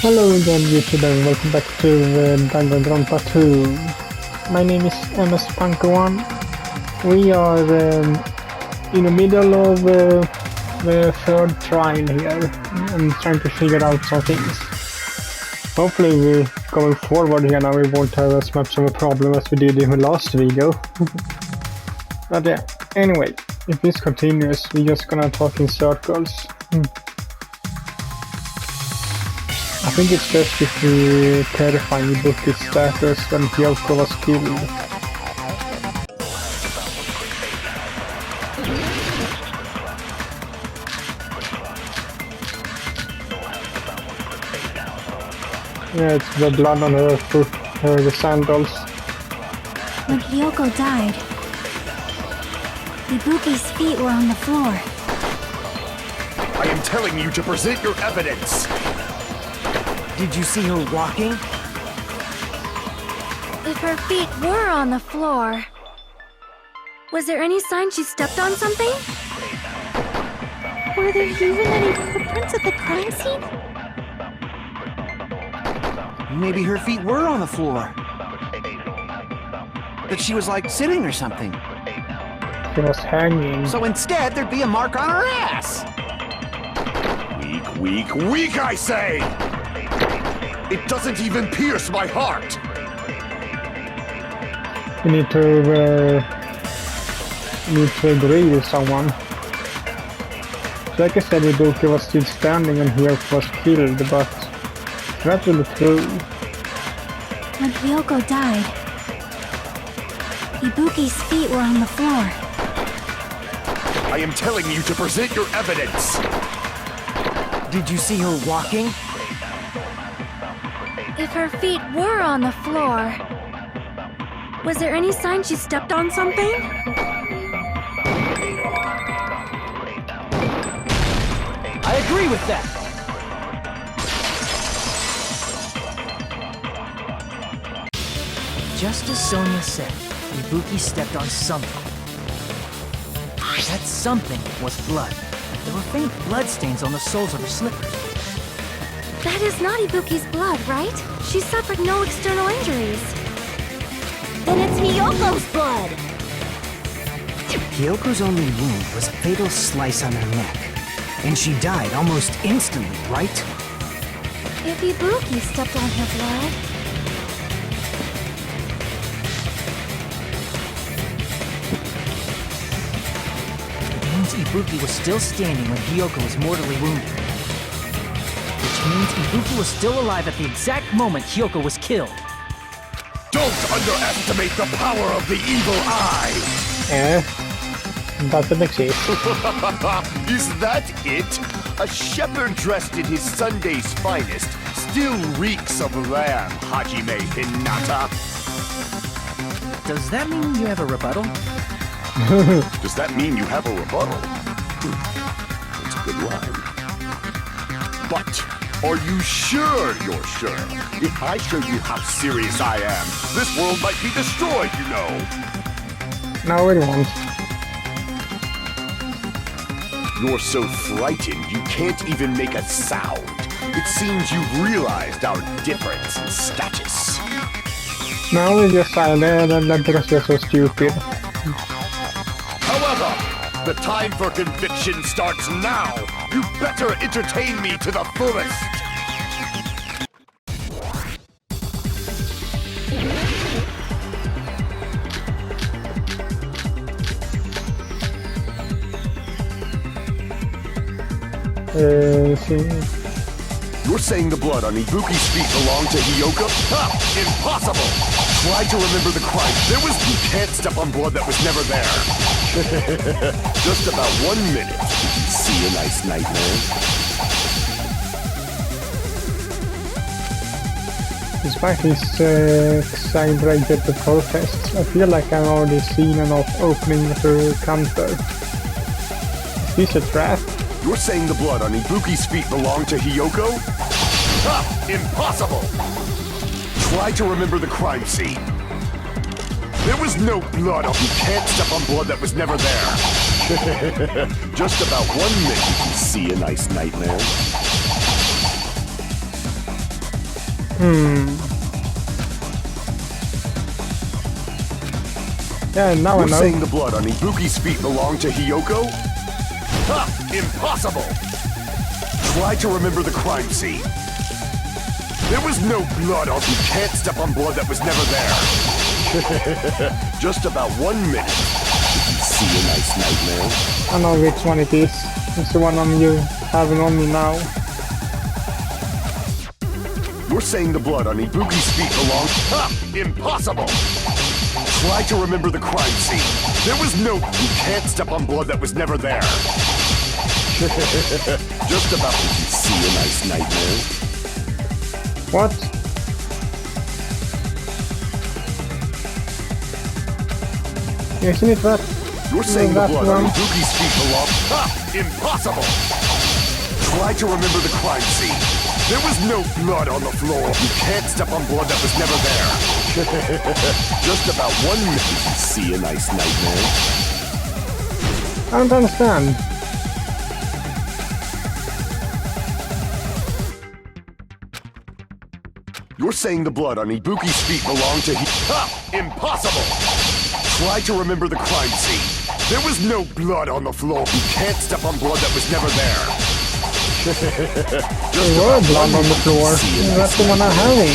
Hello again YouTube and welcome back to Danganronpa 2. My name is MS Punko1. We are in the middle of the third trial here and trying to figure out some things. Hopefully going forward here now we won't have as much of a problem as we did in the last video. But yeah, anyway, if this continues we're just gonna talk in circles. I think it's best if we clarify Ibuki's status when Hyoko was killed. Yeah, it's the blood on her foot, the sandals. When Hyoko died, Ibuki's feet were on the floor. I am telling you to present your evidence! Did you see her walking? If her feet were on the floor, was there any sign she stepped on something? Were there even any footprints at the crime scene? Maybe her feet were on the floor. But she was like sitting or something. She was hanging. So instead, there'd be a mark on her ass. Weak, I say! It doesn't even pierce my heart! You need to agree with someone. Like I said, Ibuki was still standing and Hyoko was killed, but that's really true. When Hyoko died, Ibuki's feet were on the floor. I am telling you to present your evidence! Did you see her walking? If her feet were on the floor, was there any sign she stepped on something? I agree with that. Just as Sonia said, Ibuki stepped on something. That something was blood. There were faint blood stains on the soles of her slippers. That is not Ibuki's blood, right? She suffered no external injuries. Then it's Hyoko's blood! Hyoko's only wound was a fatal slice on her neck. And she died almost instantly, right? If Ibuki stepped on her blood... It means Ibuki was still standing when Hyoko was mortally wounded. Which means Ibuki was still alive at the exact moment Hyoko was killed. Don't underestimate the power of the evil eye! Doesn't exist. Is that it? A shepherd dressed in his Sunday's finest still reeks of lamb, Hajime Hinata. Does that mean you have a rebuttal? Does that mean you have a rebuttal? That's a good line. But, are you sure you're sure? If I show you how serious I am, this world might be destroyed, you know. No, it won't. You're so frightened you can't even make a sound. It seems you've realized our difference in status. No, we're just silent and because you're so stupid. However, the time for conviction starts now. You better entertain me to the fullest. See. You're saying the blood on Ibuki's feet belonged to Hyoko? Ha! Impossible! Try to remember the crime. You can't step on blood that was never there. Just about 1 minute. Did you see a nice nightmare? Despite his exaggerated protests, I feel like I've already seen enough opening to counter. Is this a trap? You're saying the blood on Ibuki's feet belonged to Hyoko? Ha! Impossible! Try to remember the crime scene. There was no blood. You can't step on blood that was never there. Just about 1 minute. You see a nice nightmare? Yeah, now I You're know. saying the blood on Ibuki's feet belonged to Hiyoko? Ha! Impossible! Try to remember the crime scene. There was no blood on... You can't step on blood that was never there. Just about 1 minute. Did you see a nice nightmare? I know which one it is. It's the one you having on me now. You're saying the blood on Ibuki's feet belonged... Ha! Impossible! Try to remember the crime scene. There was no... You can't step on blood that was never there. Just about... Did you see a nice nightmare? What? Isn't it that? You're saying the that blood one? on Ibuki's feet belonged... Ha! Impossible! Try to remember the crime scene. There was no blood on the floor. You can't step on blood that was never there. Just about 1 minute. Did you see a nice nightmare? I don't understand. You're saying the blood on Ibuki's feet belonged to... Ha! Impossible! Try to remember the crime scene. There was no blood on the floor. You can't step on blood that was never there. There were blood on the floor. That's the one I'm having.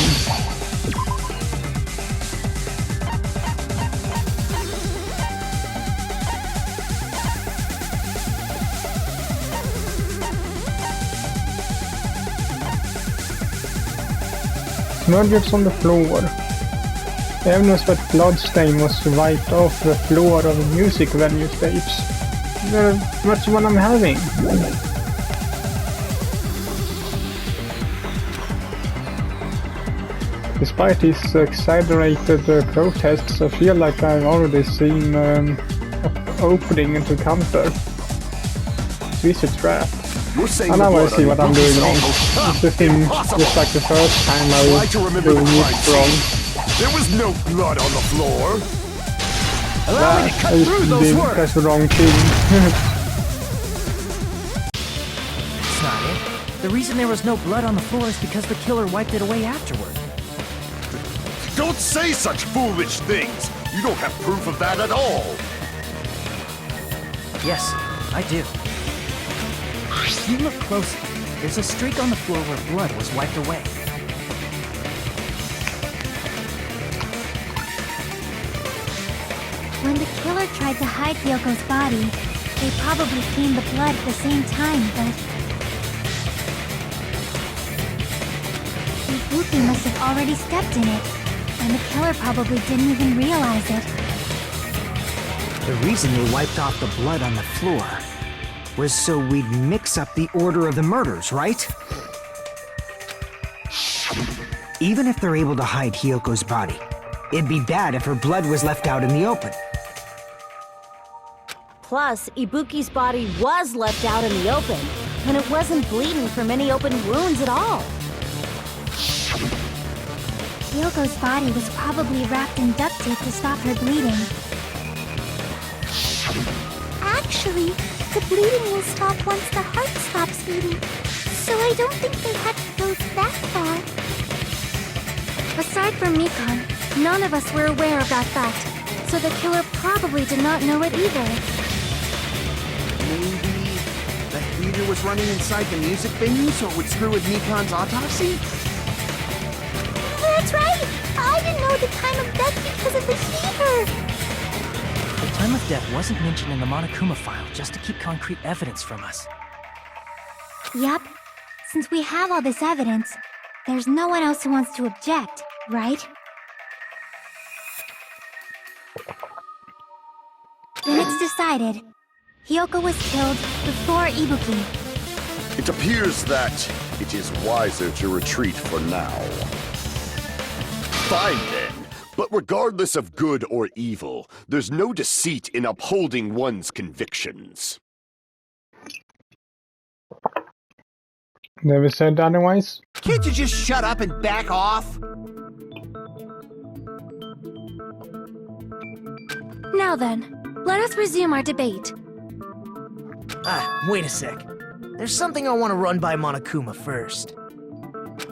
Snowdrips on the floor. Evidence that bloodstain was wiped off the floor of the music venue stage. That's what I'm having. Despite these exaggerated protests, I feel like I've already seen opening into counter. This is a trap. You're saying And the now I blood see on what I'm Ibuki's doing wrong. feet- Ha! It's the thing, Impossible! just like the first time I Try was to remember doing the crime it wrong. scene. There was no blood on the floor. Allow me to I cut just through those did words. press the wrong thing. That's not it. The reason there was no blood on the floor is because the killer wiped it away afterward. Don't say such foolish things. You don't have proof of that at all. Yes, I do. If you look closely, there's a streak on the floor where blood was wiped away. When the killer tried to hide Hyoko's body, they probably cleaned the blood at the same time, but... Ibuki must have already stepped in it, and the killer probably didn't even realize it. The reason they wiped off the blood on the floor was so we'd mix up the order of the murders, right? Even if they're able to hide Hyoko's body, it'd be bad if her blood was left out in the open. Plus, Ibuki's body was left out in the open, and it wasn't bleeding from any open wounds at all. Hyoko's body was probably wrapped in duct tape to stop her bleeding. Actually, the bleeding will stop once the heart stops beating, so I don't think they had to go that far. Aside from Mikon, none of us were aware of that fact, so the killer probably did not know it either. Maybe the heater was running inside the music venue so it would screw with Nikon's autopsy? That's right! I didn't know the time of death because of the heater! The time of death wasn't mentioned in the Monokuma file just to keep concrete evidence from us. Yup. Since we have all this evidence, there's no one else who wants to object, right? Then it's decided. Hyoko was killed before Ibuki. It appears that it is wiser to retreat for now. Fine then. But regardless of good or evil, there's no deceit in upholding one's convictions. Never said otherwise. Can't you just shut up and back off? Now then, let us resume our debate. Ah, wait a sec. There's something I want to run by Monokuma first.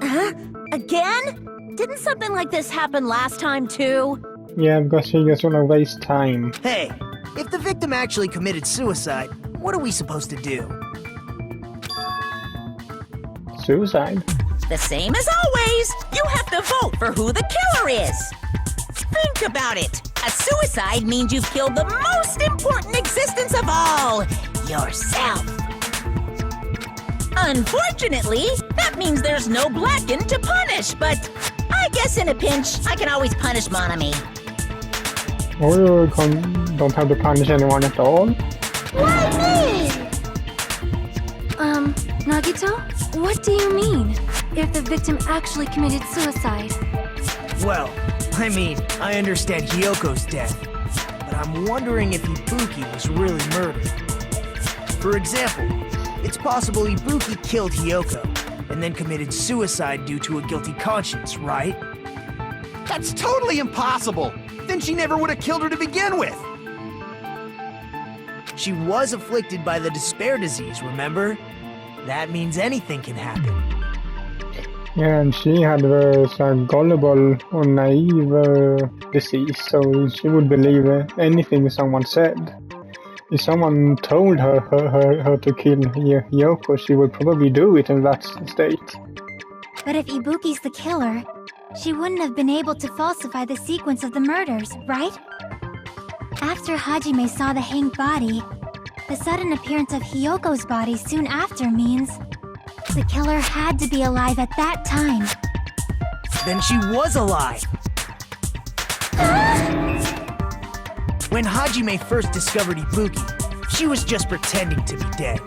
Huh? Again? Didn't something like this happen last time, too? Yeah, because he just wanna waste time. Hey, if the victim actually committed suicide, what are we supposed to do? Suicide? The same as always. You have to vote for who the killer is. Think about it. A suicide means you've killed the most important existence of all, yourself. Unfortunately, that means there's no Blacken to punish, but I guess in a pinch, I can always punish Monami. Or you don't have to punish anyone at all? Why me? Nagito? What do you mean? If the victim actually committed suicide? Well, I mean, I understand Hyoko's death, but I'm wondering if Ibuki was really murdered. For example, it's possible Ibuki killed Hyoko, and then committed suicide due to a guilty conscience, right? That's totally impossible! Then she never would have killed her to begin with! She was afflicted by the despair disease, remember? That means anything can happen. Yeah, and she had a gullible or naive disease, so she would believe anything someone said. If someone told her to kill Hyoko, she would probably do it in that state. But if Ibuki's the killer, she wouldn't have been able to falsify the sequence of the murders, right? After Hajime saw the hanged body, the sudden appearance of Hyoko's body soon after means the killer had to be alive at that time. Then she was alive! When Hajime first discovered Ibuki, she was just pretending to be dead.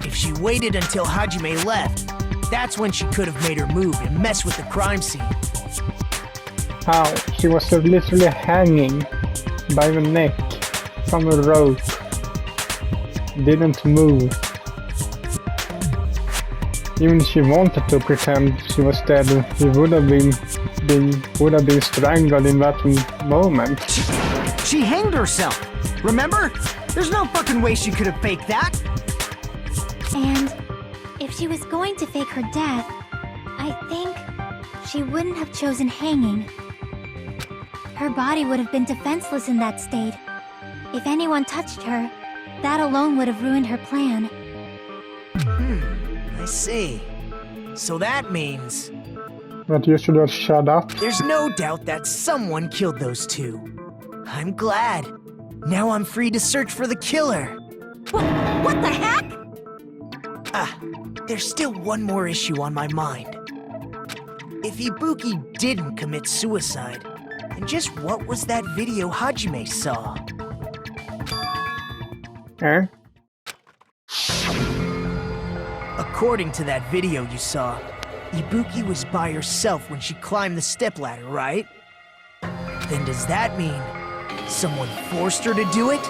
If she waited until Hajime left, that's when she could have made her move and mess with the crime scene. How? She was literally hanging by the neck from a rope. Didn't move. Even if she wanted to pretend she was dead, she would have been strangled in that moment. She hanged herself! Remember? There's no fucking way she could have faked that! And if she was going to fake her death, I think she wouldn't have chosen hanging. Her body would have been defenseless in that state. If anyone touched her, that alone would have ruined her plan. I see. So that means... But you should have shut up. There's no doubt that someone killed those two. I'm glad. Now I'm free to search for the killer. What the heck? There's still one more issue on my mind. If Ibuki didn't commit suicide, then just what was that video Hajime saw? Eh? According to that video you saw, Ibuki was by herself when she climbed the stepladder, right? Then does that mean someone forced her to do it?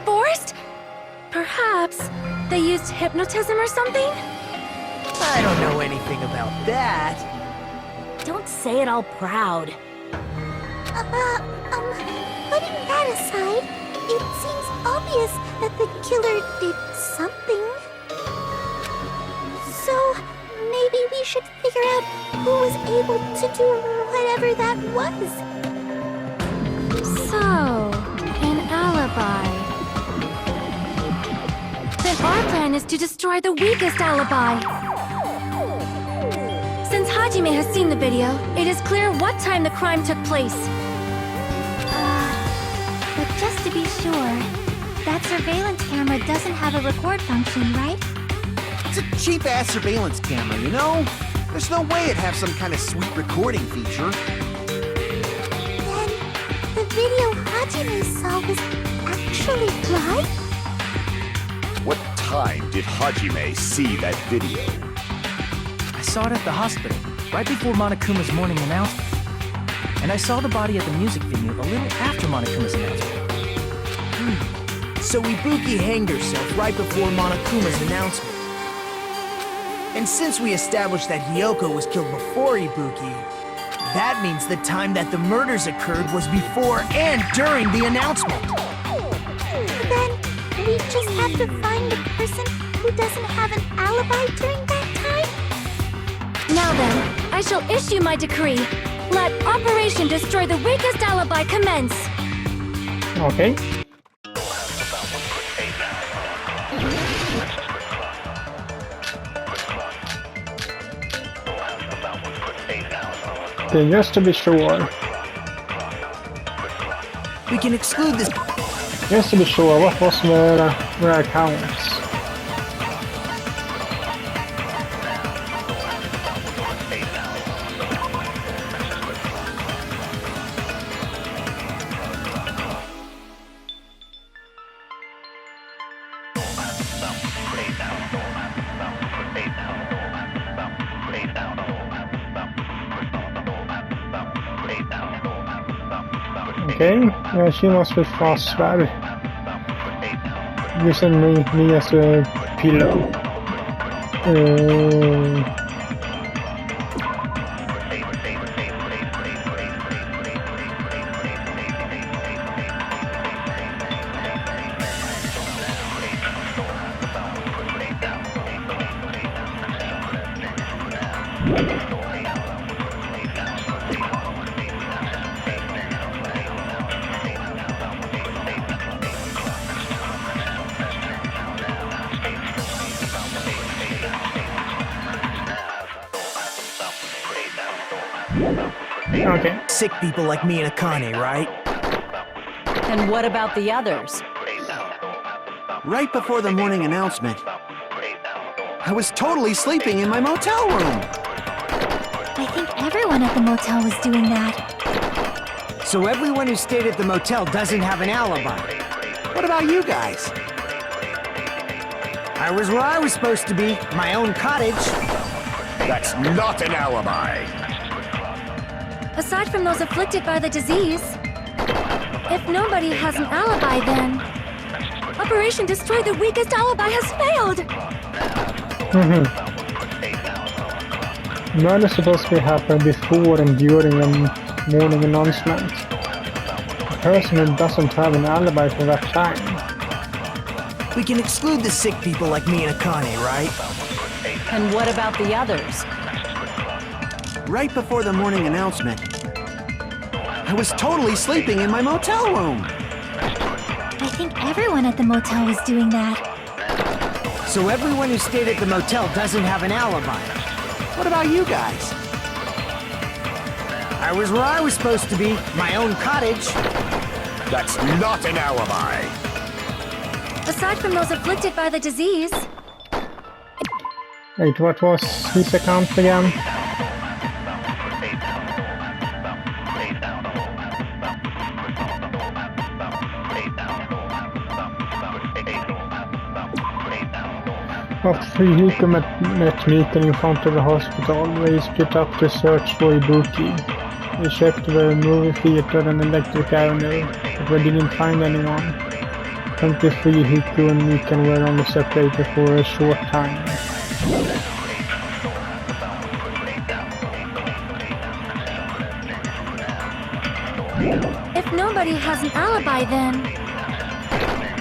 Forced? Perhaps they used hypnotism or something? I don't know anything about that. Don't say it all proud. Putting that aside, it seems obvious that the killer did something. So, maybe we should figure out who was able to do whatever that was. So, an alibi. Then our plan is to destroy the weakest alibi. Since Hajime has seen the video, it is clear what time the crime took place. But just to be sure, that surveillance camera doesn't have a record function, right? It's a cheap-ass surveillance camera, you know? There's no way it'd have some kind of sweet recording feature. Then, the video Hajime saw was actually live? What time did Hajime see that video? I saw it at the hospital, right before Monokuma's morning announcement. And I saw the body at the music venue a little after Monokuma's announcement. So Ibuki hanged herself right before Monokuma's announcement. And since we established that Hyoko was killed before Ibuki, that means the time that the murders occurred was before and during the announcement. Then, we just have to find the person who doesn't have an alibi during that time? shall issue my decree. Let Operation Destroy the Weakest Alibi commence. Okay. Okay, just to be sure. We can exclude this. Just to be sure, what was their accounts? Okay, yeah, she must be fast well. Using me as a pillow. Okay. Sick people like me and Akane, right? And what about the others? Right before the morning announcement, I was totally sleeping in my motel room. I think everyone at the motel was doing that. So everyone who stayed at the motel doesn't have an alibi. What about you guys? I was where I was supposed to be, my own cottage. That's not an alibi. Aside from those afflicted by the disease, if nobody has an alibi, then Operation Destroy the Weakest Alibi has failed! Murder is supposed to happen before and during a morning announcement. A person who doesn't have an alibi for that time. We can exclude the sick people like me and Akane, right? And what about the others? Right before the morning announcement, I was totally sleeping in my motel room. I think everyone at the motel was doing that. So everyone who stayed at the motel doesn't have an alibi. What about you guys? I was where I was supposed to be, my own cottage. That's not an alibi. Aside from those afflicted by the disease, Wait, what was his account again? After Yuko met Mika in front of the hospital, they split up to search for Ibuki. They checked the movie theater and Electric Avenue, but they didn't find anyone. 23 Hiku and Mika were only separated for a short time. if nobody has an alibi, then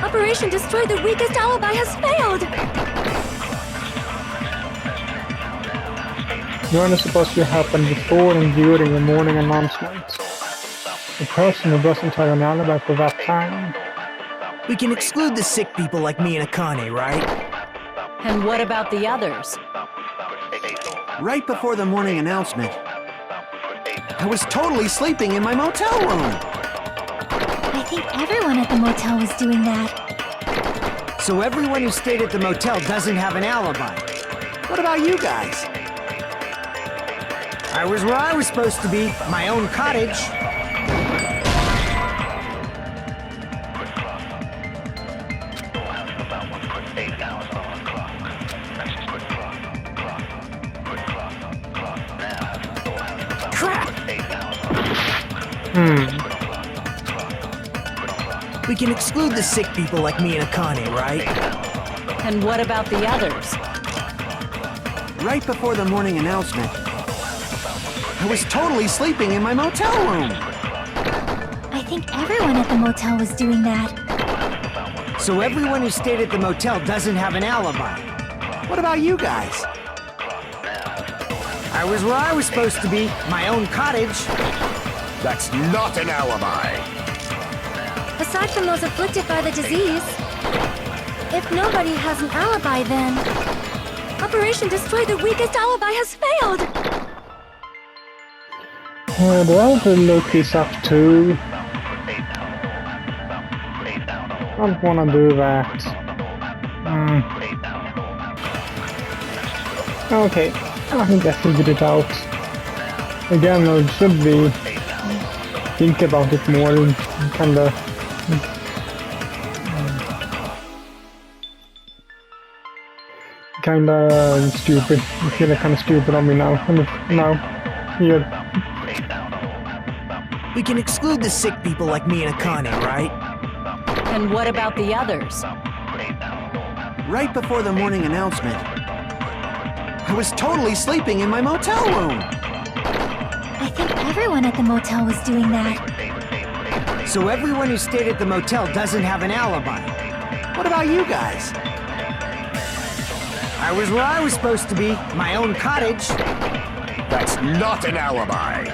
Operation Destroy the Weakest Alibi has failed! Murder is supposed to happen before and during the morning announcement. The person who doesn't have an alibi for that time. We can exclude the sick people like me and Akane, right? And what about the others? Right before the morning announcement, I was totally sleeping in my motel room. I think everyone at the motel was doing that. So everyone who stayed at the motel doesn't have an alibi. What about you guys? I was where I was supposed to be, my own cottage. Crap! We can exclude the sick people like me and Akane, right? And what about the others? Right before the morning announcement, I was totally sleeping in my motel room. I think everyone at the motel was doing that. So everyone who stayed at the motel doesn't have an alibi. What about you guys? I I was where I was supposed to be, my own cottage. That's not an alibi. Aside from those afflicted by the disease, if nobody has an alibi, then Operation Destroy the Weakest Alibi has failed! Do I have to look this up too? I don't wanna do that. Okay, I think I figured it out. Again, I should be think about it more and kinda stupid. I feel like kinda stupid on me now. Here. We can exclude the sick people like me and Akane, right? And what about the others? Right before the morning announcement, I was totally sleeping in my motel room. I think everyone at the motel was doing that. So everyone who stayed at the motel doesn't have an alibi. What about you guys? I was where I was supposed to be, my own cottage. That's not an alibi.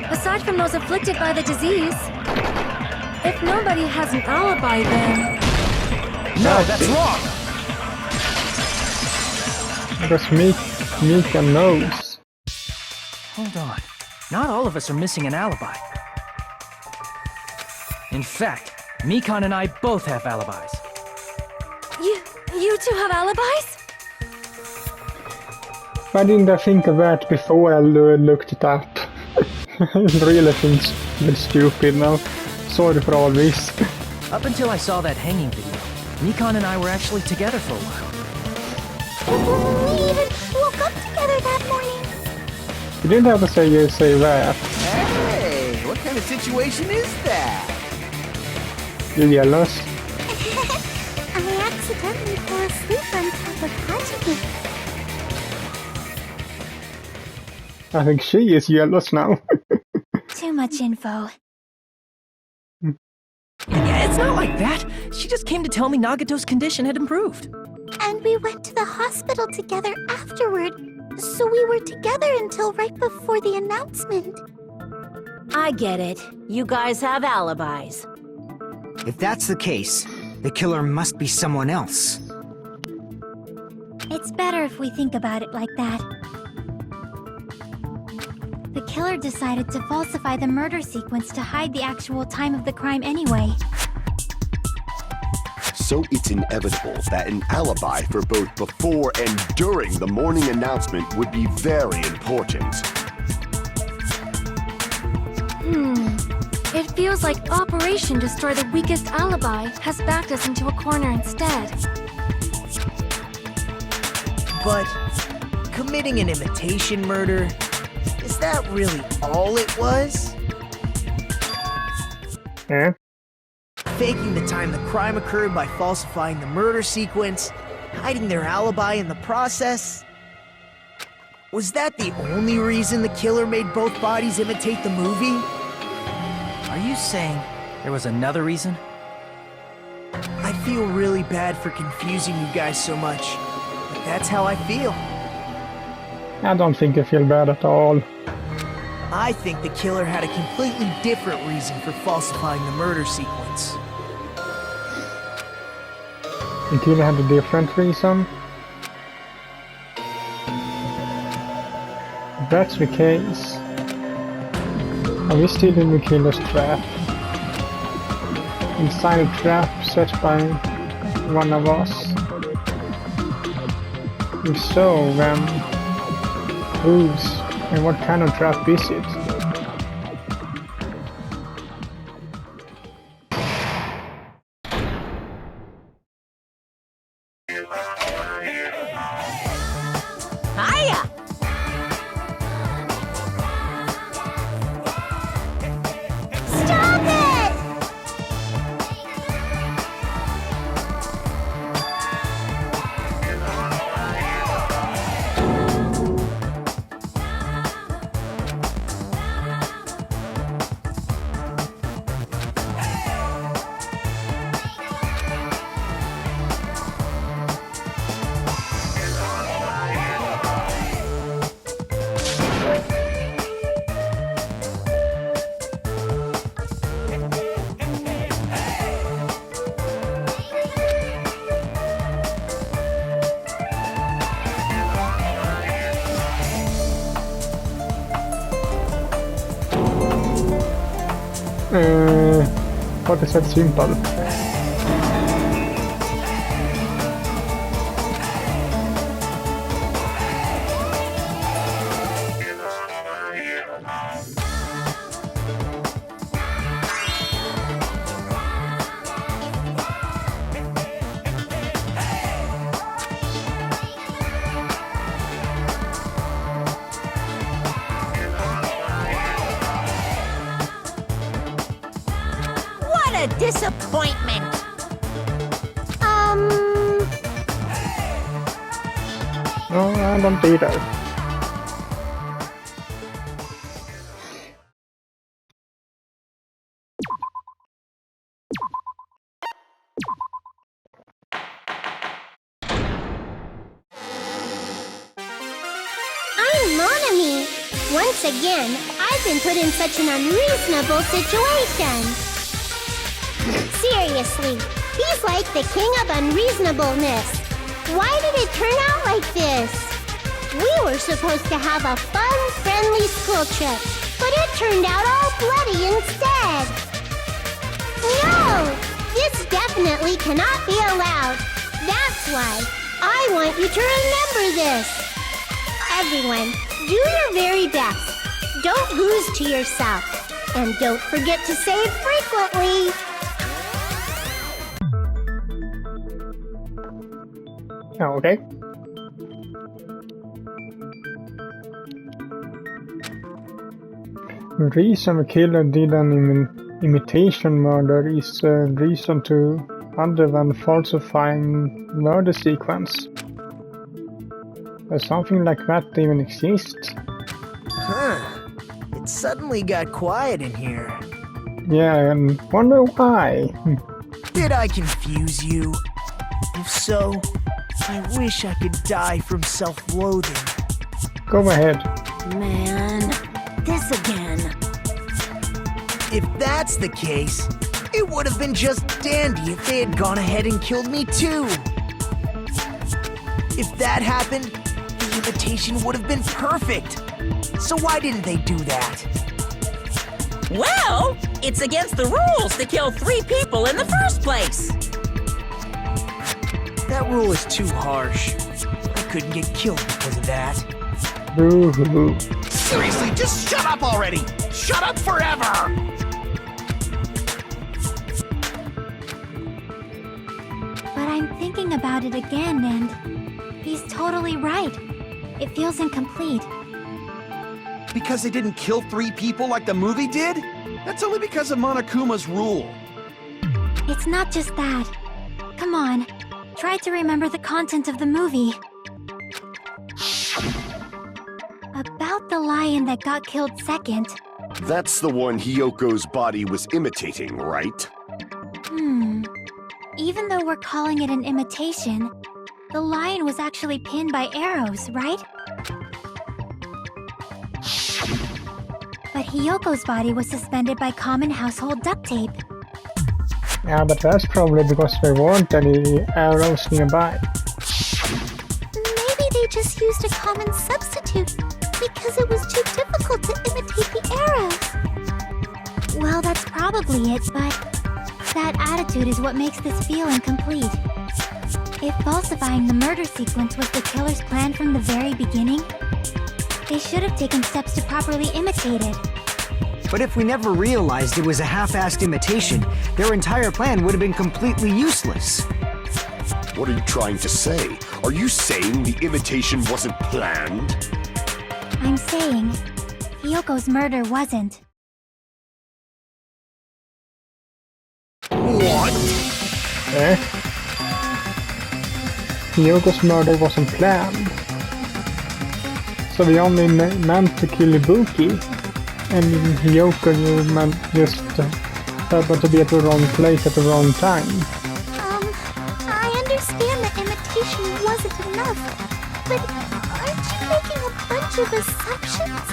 Aside from those afflicted by the disease, if nobody has an alibi, then No, that's wrong. Because Mika knows. Hold on. Not all of us are missing an alibi. In fact, Mikan and I both have alibis. You two have alibis? Why didn't I think of that before I looked it up? I really think it's stupid now. Sorry for all this. Up until I saw that hanging video, Mikan and I were actually together for a while. We even woke up together that morning. You didn't have to say that. Hey, what kind of situation is that? You're jealous. I accidentally fell asleep on top of Hajime. I think she is jealous now. Too much info. Yeah, it's not like that. She just came to tell me Nagato's condition had improved. And we went to the hospital together afterward, so we were together until right before the announcement. I get it. You guys have alibis. If that's the case, the killer must be someone else. It's better if we think about it like that. The killer decided to falsify the murder sequence to hide the actual time of the crime anyway. So it's inevitable that an alibi for both before and during the morning announcement would be very important. It feels like Operation Destroy the Weakest Alibi has backed us into a corner instead. But committing an imitation murder, is that really all it was? Yeah? Faking the time the crime occurred by falsifying the murder sequence, hiding their alibi in the process? Was that the only reason the killer made both bodies imitate the movie? Are you saying there was another reason? I feel really bad for confusing you guys so much, but that's how I feel. I don't think I feel bad at all. I think the killer had a completely different reason for falsifying the murder sequence. The killer had a different reason. If that's the case, are we still in the killer's trap? Inside a trap set by one of us? If so, then whose and what kind of trap is it? Hiya! Stop it! What is that simple? What a disappointment! No, I don't either. I'm Monami. Once again, I've been put in such an unreasonable situation. Seriously, he's like the king of unreasonableness. Why did it turn out like this? We were supposed to have a fun, friendly school trip, but it turned out all bloody instead. No! This definitely cannot be allowed. That's why I want you to remember this. Everyone, do your very best. Don't lose to yourself. And don't forget to save frequently. Okay. The reason the killer did an imitation murder is a reason to other than falsifying murder sequence. Does something like that even exist? Huh. It suddenly got quiet in here. Yeah, and wonder why. Did I confuse you? If so, I wish I could die from self-loathing. Go ahead. Man, this again. If that's the case, it would have been just dandy if they had gone ahead and killed me too. If that happened, the invitation would have been perfect. So why didn't they do that? Well, it's against the rules to kill 3 people in the first place. That rule is too harsh. I couldn't get killed because of that. Boo-hoo. Seriously, just shut up already! Shut up forever! But I'm thinking about it again, and he's totally right. It feels incomplete. Because they didn't kill 3 people like the movie did? That's only because of Monokuma's rule. It's not just that. Come on, try to remember the content of the movie. About the lion that got killed second. That's the one Hiyoko's body was imitating, right? Even though we're calling it an imitation, the lion was actually pinned by arrows, right? But Hiyoko's body was suspended by common household duct tape. Yeah, but that's probably because there weren't any arrows nearby. Maybe they just used a common substitute because it was too difficult to imitate the arrows. Well, that's probably it, but that attitude is what makes this feel incomplete. If falsifying the murder sequence was the killer's plan from the very beginning, they should have taken steps to properly imitate it. But if we never realized it was a half-assed imitation, their entire plan would have been completely useless. What are you trying to say? Are you saying the imitation wasn't planned? I'm saying, Hiyoko's murder wasn't. What? Eh? Hiyoko's murder wasn't planned. So we only meant to kill Ibuki, and Hiyoko just happened to be at the wrong place at the wrong time. I understand that imitation wasn't enough, but aren't you making a bunch of assumptions?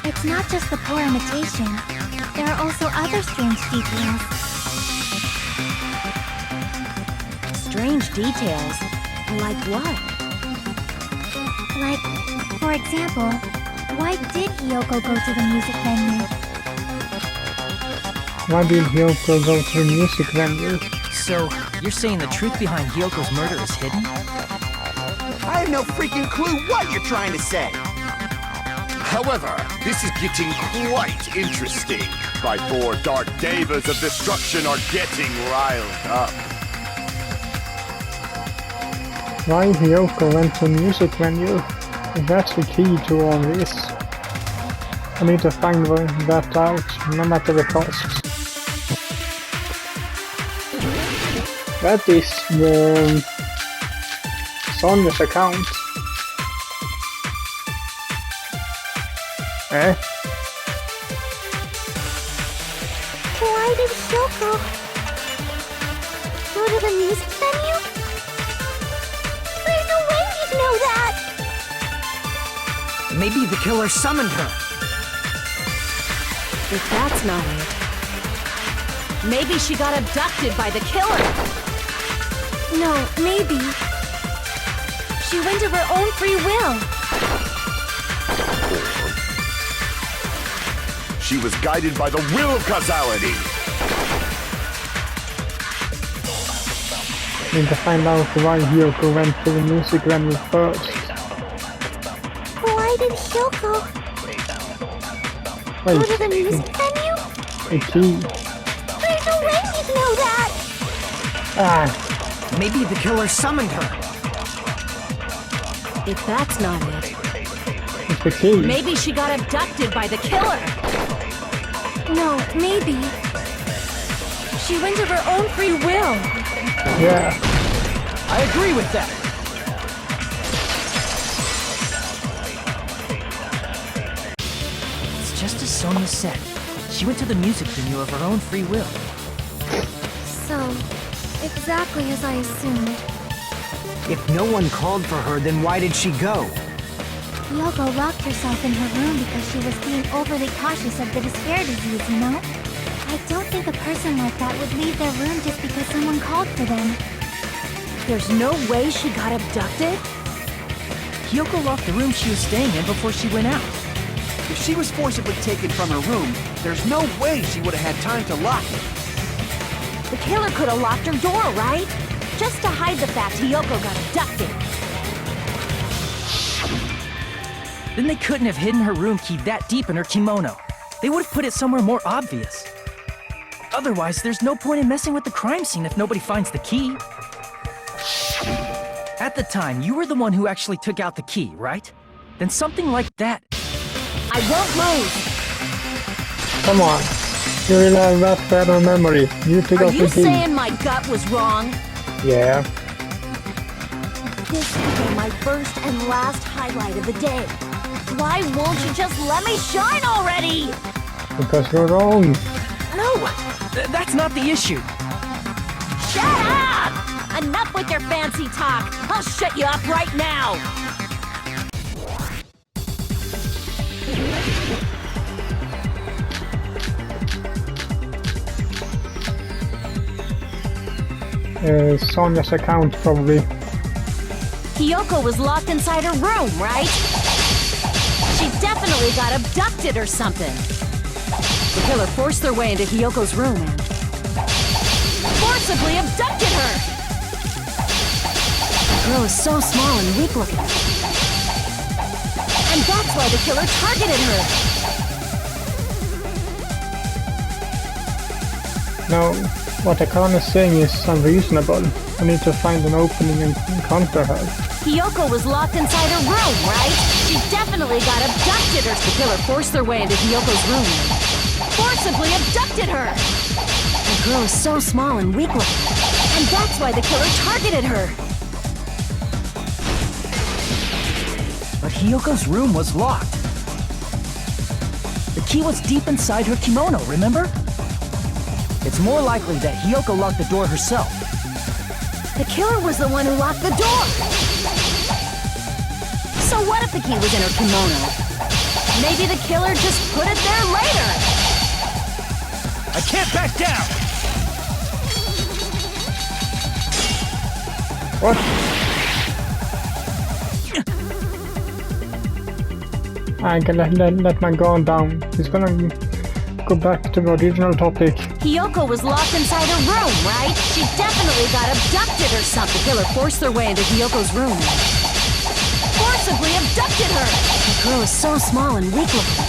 It's not just the poor imitation. There are also other strange details. Strange details? Like what? Like, for example, why did Hiyoko go to the music venue? Why did Hyoko go to the music venue? So, you're saying the truth behind Hyoko's murder is hidden? I have no freaking clue what you're trying to say. However, this is getting quite interesting. My four dark devas of destruction are getting riled up. Why Hyoko went to a music venue? That's the key to all this. I need to find that out, no matter the cost. That is the Sonya's account. Eh? Why did Hyoko go to the music venue? There's no way he'd know that! Maybe the killer summoned her. If that's not it, maybe she got abducted by the killer. No, maybe. She went of her own free will. She was guided by the will of causality. Need to find out why Hyoko went to the music venue first. Why did Hyoko Wait, go to the music venue? a key. There's no way he'd know that! Ah, Maybe the killer summoned her. If that's not it, it's the key. maybe she got abducted by the killer. No, maybe. She went of her own free will. Yeah. I agree with that. It's just as Sonia said. She went to the music venue of her own free will. So, exactly as I assumed. If no one called for her, then why did she go? Hyoko locked herself in her room because she was being overly cautious of the despair disease, you know? I don't think a person like that would leave their room just because someone called for them. There's no way she got abducted? Hyoko locked the room she was staying in before she went out. If she was forcibly taken from her room, there's no way she would have had time to lock it. The killer could have locked her door, right? Just to hide the fact Hyoko got abducted. Then they couldn't have hidden her room key that deep in her kimono. They would have put it somewhere more obvious. Otherwise, there's no point in messing with the crime scene if nobody finds the key. At the time, you were the one who actually took out the key, right? Then something like that. I won't lose. Come on. You will have that better memory. You took Are off you the key. saying my gut was wrong? Yeah. This will be my first and last highlight of the day. Why won't you just let me shine already? Because you're wrong. No! That's not the issue. Shut up! Enough with your fancy talk. I'll shut you up right now. Sonya's account, probably. Hyoko was locked inside her room, right? She definitely got abducted or something. The killer forced their way into Hyoko's room and forcibly abducted her. The girl is so small and weak looking. And that's why the killer targeted her. Now, what Akane is saying is unreasonable. I need to find an opening and encounter her. Hyoko was locked inside her room, right? She definitely got abducted or the killer forced their way into Hyoko's room and forcibly abducted her. The girl is so small and weak looking. And that's why the killer targeted her. But Hyoko's room was locked. The key was deep inside her kimono, remember? It's more likely that Hyoko locked the door herself. The killer was the one who locked the door. So what if the key was in her kimono? Maybe the killer just put it there later. I can't back down! What? I can let my guard down. He's gonna go back to the original topic. Hiyoko was locked inside her room, right? She definitely got abducted or something. The killer forced their way into Hiyoko's room. Forcibly abducted her! The girl is so small and weak-looking.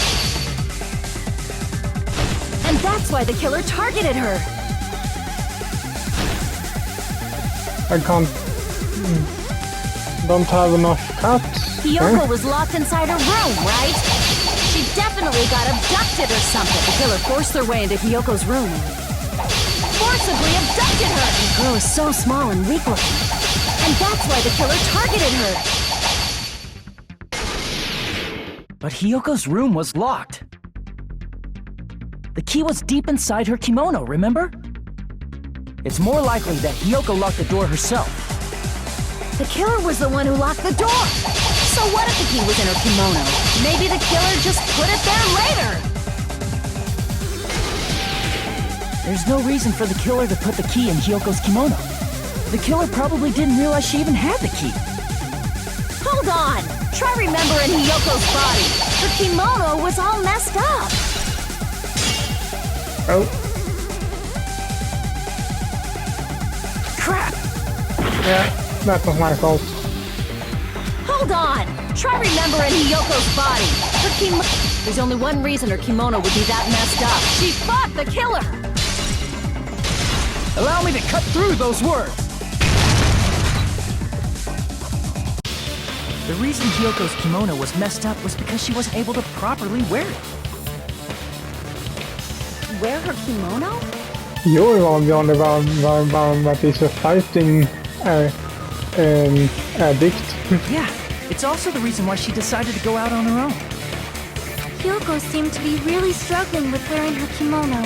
And that's why the killer targeted her. I can't... don't have enough cuts. Hiyoko was locked inside her room, right? She definitely got abducted or something. The killer forced their way into Hiyoko's room. Forcibly abducted her! The girl is so small and weak-looking. And that's why the killer targeted her. But Hiyoko's room was locked. The key was deep inside her kimono, remember? It's more likely that Hiyoko locked the door herself. The killer was the one who locked the door. So what if the key was in her kimono? Maybe the killer just put it there later. There's no reason for the killer to put the key in Hiyoko's kimono. The killer probably didn't realize she even had the key. Hold on. Try remembering Hiyoko's body. Her kimono was all messed up. Oh. Crap! Yeah, that was my fault. Hold on! Try remembering Hiyoko's body. Her kimono... There's only one reason her kimono would be that messed up. She fought the killer! Allow me to cut through those words! The reason Hiyoko's kimono was messed up was because she wasn't able to properly wear it. Wear her kimono? You're the only one that is a fighting addict. Yeah, it's also the reason why she decided to go out on her own. Hiyoko seemed to be really struggling with wearing her kimono.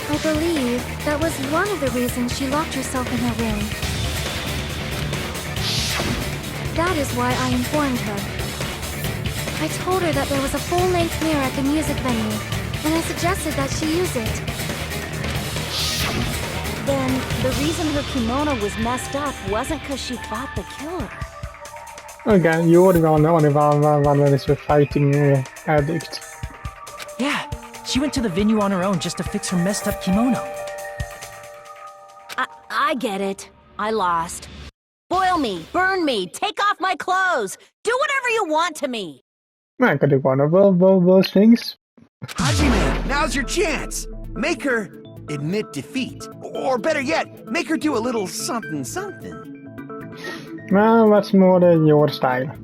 I believe that was one of the reasons she locked herself in her room. That is why I informed her. I told her that there was a full-length mirror at the music venue, and I suggested that she use it. Then, the reason her kimono was messed up wasn't because she fought the killer. Okay, you're the only one that is a fighting addict. Yeah, she went to the venue on her own just to fix her messed up kimono. I get it. I lost. Boil me, burn me, take off my clothes. Do whatever you want to me. I could do one of those things. Hajime, now's your chance. Make her admit defeat. Or better yet, make her do a little something something. Well, that's more your style.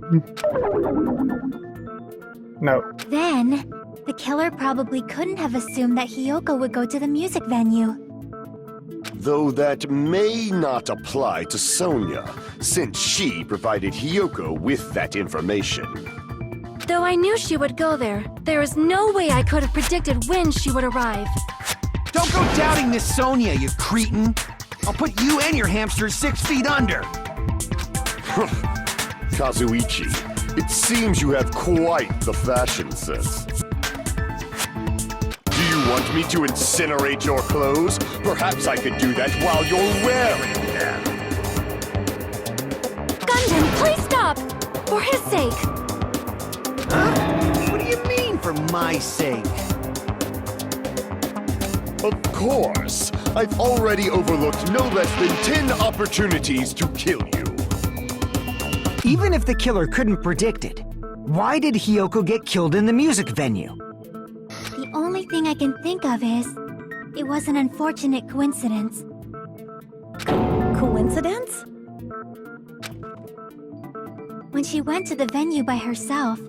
No. Then, the killer probably couldn't have assumed that Hiyoko would go to the music venue. Though that may not apply to Sonia, since she provided Hiyoko with that information. Though I knew she would go there, there is no way I could have predicted when she would arrive. Don't go doubting Miss Sonia, you cretin. I'll put you and your hamster 6 feet under. Kazuichi, it seems you have quite the fashion sense. Do you want me to incinerate your clothes? Perhaps I could do that while you're wearing them. Gundam, please stop! For his sake! Huh? What do you mean, for my sake? Of course. I've already overlooked no less than 10 opportunities to kill you. Even if the killer couldn't predict it, why did Hiyoko get killed in the music venue? The only thing I can think of is, it was an unfortunate coincidence. Coincidence? When she went to the venue by herself,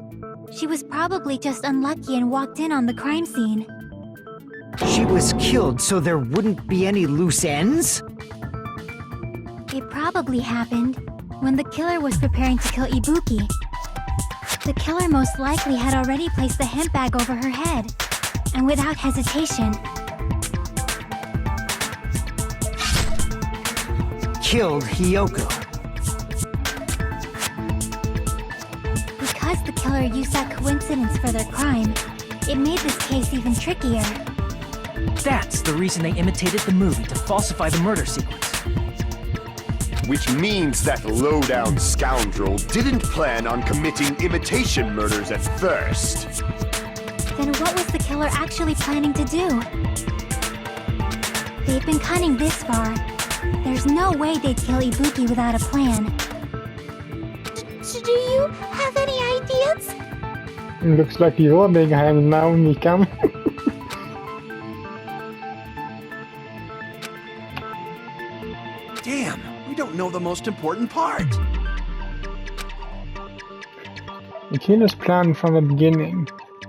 she was probably just unlucky and walked in on the crime scene. She was killed so there wouldn't be any loose ends? It probably happened when the killer was preparing to kill Ibuki. The killer most likely had already placed the hemp bag over her head, and without hesitation, Killed Hiyoko. because the killer used that coincidence for their crime, it made this case even trickier. That's the reason they imitated the movie to falsify the murder sequence. Which means that low-down scoundrel didn't plan on committing imitation murders at first. Then what was the killer actually planning to do? They've been cunning this far. There's no way they'd kill Ibuki without a plan. Do you have any ideas? Looks like you're being hanged now, Mikam. Damn, we don't know the most important part. The killer's plan from the beginning.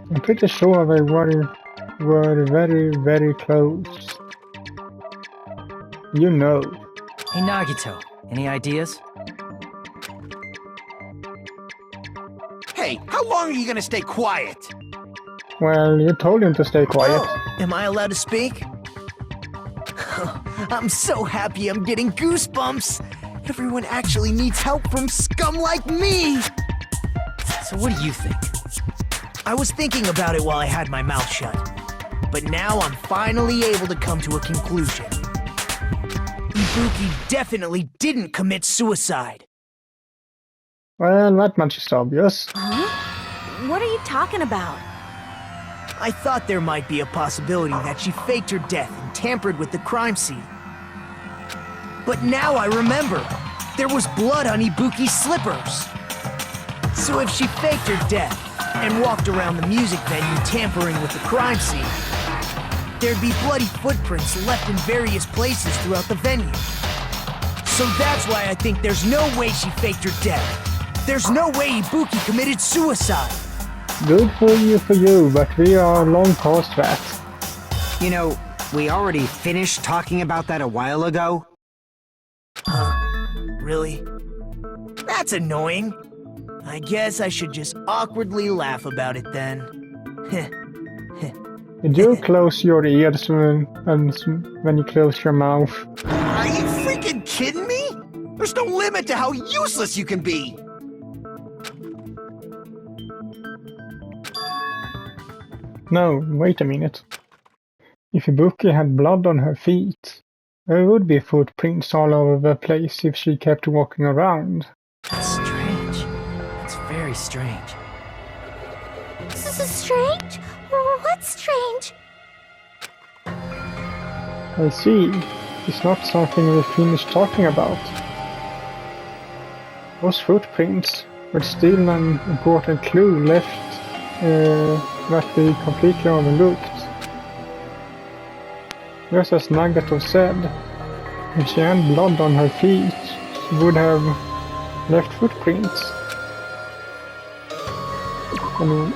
I'm pretty sure they were very, very close. You know. Hey Nagito, any ideas? Hey, how long are you gonna stay quiet? Well, you told him to stay quiet. Oh, am I allowed to speak? I'm so happy I'm getting goosebumps. Everyone actually needs help from scum like me. So what do you think? I was thinking about it while I had my mouth shut. But now I'm finally able to come to a conclusion. Ibuki definitely didn't commit suicide. Well, that much is obvious. What are you talking about? I thought there might be a possibility that she faked her death and tampered with the crime scene. But now I remember, there was blood on Ibuki's slippers. So if she faked her death and walked around the music venue tampering with the crime scene, there'd be bloody footprints left in various places throughout the venue. So that's why I think there's no way she faked her death. There's no way Ibuki committed suicide. Good for you, but we are long past that. You know, we already finished talking about that a while ago. Really? That's annoying. I guess I should just awkwardly laugh about it then. Did you close your ears when you close your mouth? Are you freaking kidding me? There's no limit to how useless you can be. No, wait a minute. If Ibuki had blood on her feet, there would be footprints all over the place if she kept walking around. That's strange. That's very strange. This is strange? What's strange? I see. It's not something we finished talking about. Those footprints were still an important clue left that we completely overlooked. Just as Nagato said, if she had blood on her feet, she would have left footprints. And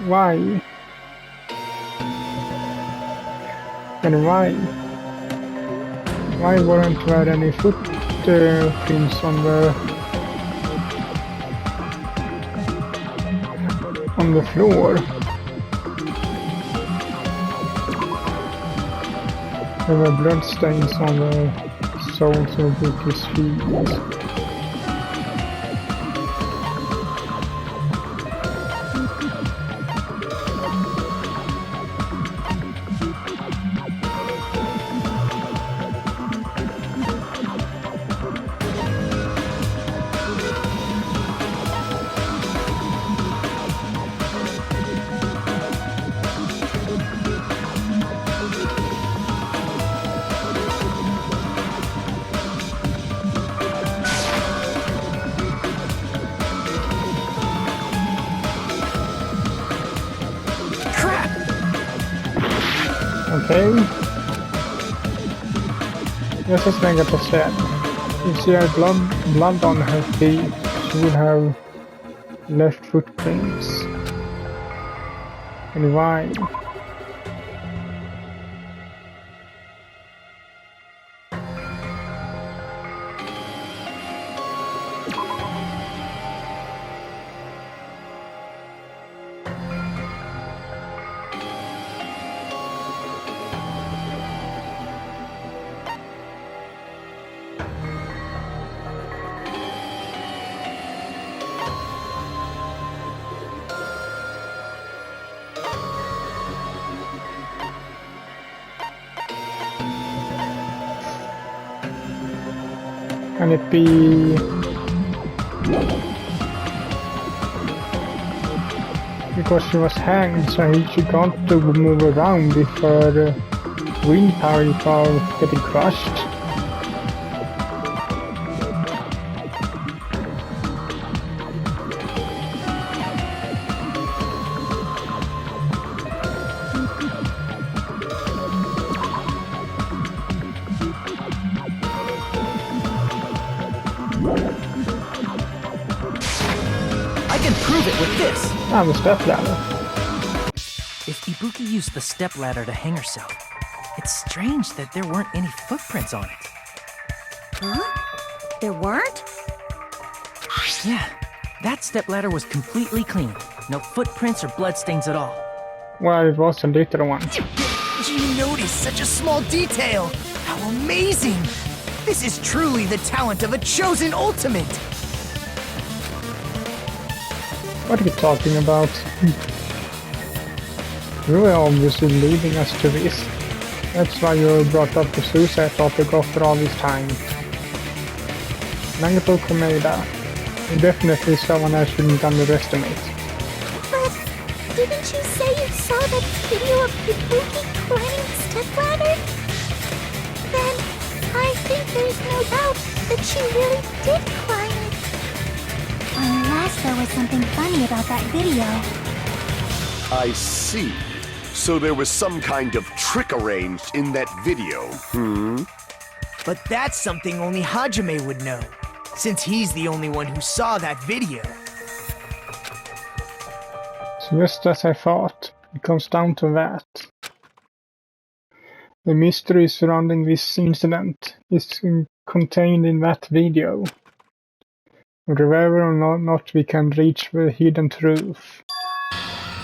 why? And why? Why weren't there any footprints on the floor? There were bloodstains on the soles of Ibuki's feet. Okay. Just as Nagato said, if she had blood on her feet, she would have left footprints. And why? Can it be... because she was hanged, so she got to move around if her wind power without getting crushed. I can prove it with this! Ah, the step ladder. If Ibuki used the step ladder to hang herself, it's strange that there weren't any footprints on it. Huh? There weren't? Yeah, that step ladder was completely clean. No footprints or bloodstains at all. Well, it was a little one. You noticed such a small detail! How amazing! This is truly the talent of a chosen ultimate! What are you talking about? You were obviously leading us to this. That's why you brought up the suicide topic after all this time. Nagato Komeda. You're definitely someone I shouldn't underestimate. But didn't you say you saw that video of Ibuki climbing the stepladder? Then I think there's no doubt that she really did climb it. Unless there was something funny about that video. I see. So there was some kind of trick arranged in that video, But that's something only Hajime would know, since he's the only one who saw that video. So just as I thought, it comes down to that. The mystery surrounding this incident is contained in that video. Whether or not we can reach the hidden truth,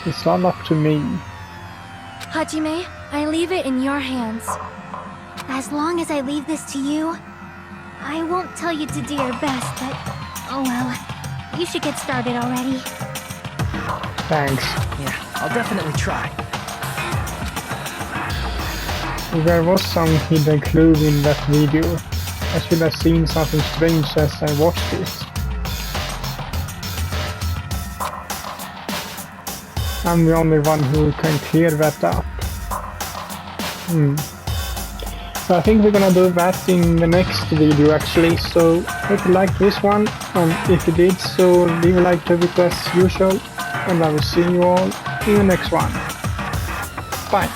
it's all up to me. Hajime, I leave it in your hands. As long as I leave this to you, I won't tell you to do your best, but oh well. You should get started already. Thanks. Yeah, I'll definitely try. If there was some hidden clue in that video, I should have seen something strange as I watched it. I'm the only one who can clear that up. So I think we're gonna do that in the next video actually, so hope you liked this one, and if you did, so leave a like to it as usual, and I will see you all in the next one. Bye!